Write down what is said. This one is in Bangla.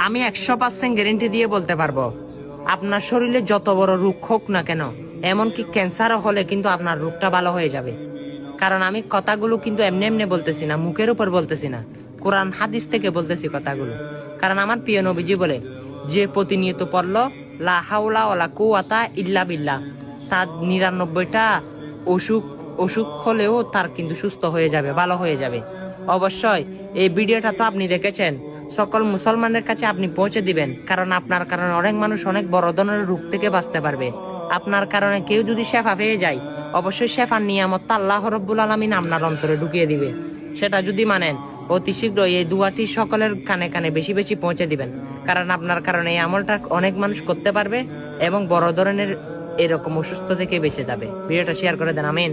আমি 100% গ্যারেন্টি দিয়ে বলতে পারবো, আপনার শরীরে যত বড় রোগ হোক না কেন, এমনকি ক্যান্সারও হলে কিন্তু আপনার রোগটা ভালো হয়ে যাবে। কারণ আমি কথাগুলো কিন্তু এমনি এমনি বলতেছি না, মুখের উপর বলতেছি না, কোরআন হাদিস থেকে বলতেছি কথাগুলো। কারণ আমার প্রিয় নবীজি বলে, যে প্রতিনিয়ত পড়ল লা হাওলা ওয়ালা কুওয়াতা ইল্লা বিল্লাহ, তার 99টা অসুখ অসুখ হলেও তার কিন্তু সুস্থ হয়ে যাবে, ভালো হয়ে যাবে। অবশ্যই এই ভিডিওটা তো আপনি দেখেছেন, সকল মুসলমানের কাছে আপনি পৌঁছে দিবেন, কারণ আপনার কারণে অনেক মানুষ অনেক বড় ধরনের রোগ থেকে বাঁচতে পারবে। আপনার কারণে কেউ যদি শেফা পেয়ে যায়, অবশ্যই শেফার নিয়ামত আল্লাহ রাব্বুল আলামিন আপনার অন্তরে ঢুকিয়ে দিবে। সেটা যদি মানেন, অতি শীঘ্রই এই দুয়াটি সকলের কানে কানে বেশি বেশি পৌঁছে দিবেন, কারণ আপনার কারণে এই আমলটা অনেক মানুষ করতে পারবে এবং বড় ধরনের এরকম অসুস্থ থেকে বেঁচে যাবে। ভিডিওটা শেয়ার করে দেন। আমিন।